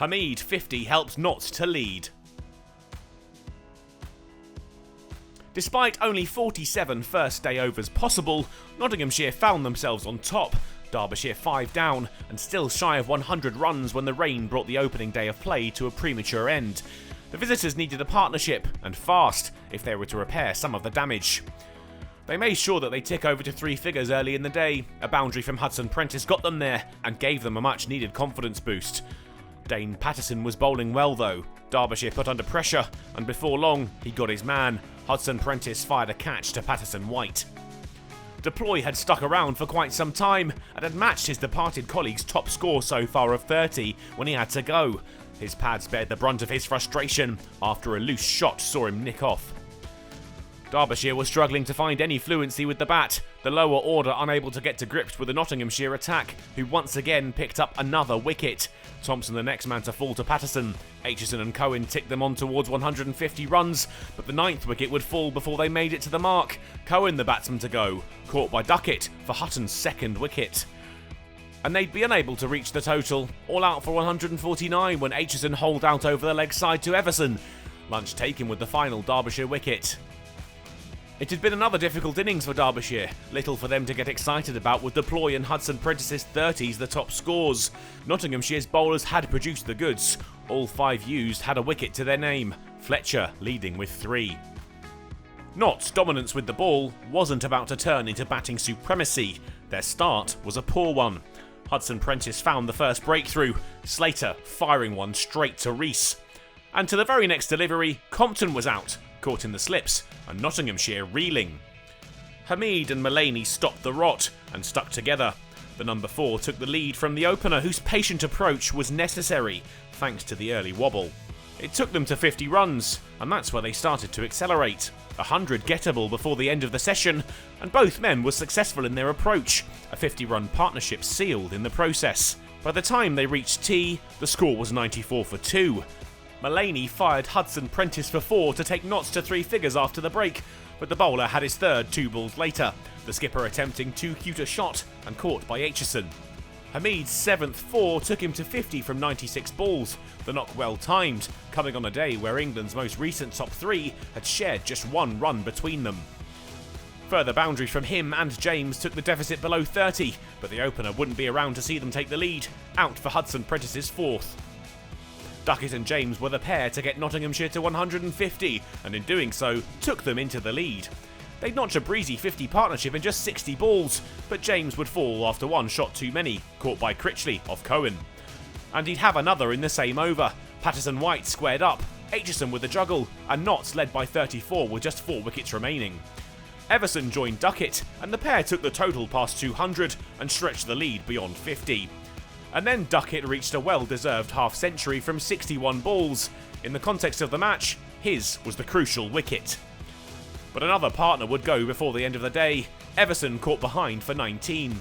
Hamid 50 helped Notts to lead. Despite only 47 first day overs possible, Nottinghamshire found themselves on top. Derbyshire 5 down and still shy of 100 runs when the rain brought the opening day of play to a premature end. The visitors needed a partnership, and fast, if they were to repair some of the damage. They made sure that they tick over to 3 figures early in the day. A boundary from Hudson-Prentice got them there and gave them a much needed confidence boost. Dane Patterson was bowling well though. Derbyshire put under pressure, and before long he got his man. Hudson-Prentice fired a catch to Patterson-White. Deploy had stuck around for quite some time and had matched his departed colleague's top score so far of 30 when he had to go. His pads bared the brunt of his frustration after a loose shot saw him nick off. Derbyshire was struggling to find any fluency with the bat, the lower order unable to get to grips with the Nottinghamshire attack, who once again picked up another wicket. Thompson the next man to fall to Patterson. Aitchison and Cohen ticked them on towards 150 runs, but the 9th wicket would fall before they made it to the mark. Cohen the batsman to go, caught by Duckett for Hutton's 2nd wicket. And they'd be unable to reach the total, all out for 149 when Aitchison holed out over the leg side to Everson. Lunch taken with the final Derbyshire wicket. It had been another difficult innings for Derbyshire, little for them to get excited about with Deploy and Hudson-Prentice's 30s the top scores. Nottinghamshire's bowlers had produced the goods. All 5 used had a wicket to their name, Fletcher leading with 3. Notts' dominance with the ball wasn't about to turn into batting supremacy. Their start was a poor one. Hudson-Prentice found the first breakthrough, Slater firing one straight to Rees. And to the very next delivery, Compton was out, caught in the slips, and Nottinghamshire reeling. Hamid and Mullaney stopped the rot and stuck together. The number 4 took the lead from the opener, whose patient approach was necessary, thanks to the early wobble. It took them to 50 runs, and that's where they started to accelerate. 100 gettable before the end of the session, and both men were successful in their approach. A 50-run partnership sealed in the process. By the time they reached tea, the score was 94 for 2. Mullaney fired Hudson-Prentice for 4 to take Notts to 3 figures after the break, but the bowler had his 3rd 2 balls later, the skipper attempting too cute a shot and caught by Aitchison. Hamid's 7th 4 took him to 50 from 96 balls, the knock well timed, coming on a day where England's most recent top 3 had shared just 1 run between them. Further boundaries from him and James took the deficit below 30, but the opener wouldn't be around to see them take the lead, out for Hudson-Prentice's 4th. Duckett and James were the pair to get Nottinghamshire to 150, and in doing so, took them into the lead. They'd notch a breezy 50 partnership in just 60 balls, but James would fall after 1 shot too many, caught by Critchley off Cohen. And he'd have another in the same over. Patterson-White squared up, Aitchison with the juggle, and Notts led by 34 with just 4 wickets remaining. Everson joined Duckett, and the pair took the total past 200 and stretched the lead beyond 50. And then Duckett reached a well-deserved half-century from 61 balls. In the context of the match, his was the crucial wicket. But another partner would go before the end of the day. Everson caught behind for 19.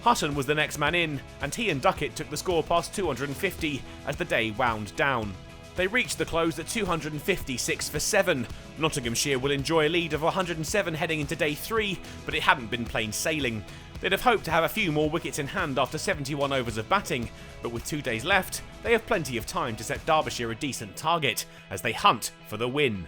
Hutton was the next man in, and he and Duckett took the score past 250 as the day wound down. They reached the close at 256 for 7. Nottinghamshire will enjoy a lead of 107 heading into day 3, but it hadn't been plain sailing. They'd have hoped to have a few more wickets in hand after 71 overs of batting, but with 2 days left, they have plenty of time to set Derbyshire a decent target as they hunt for the win.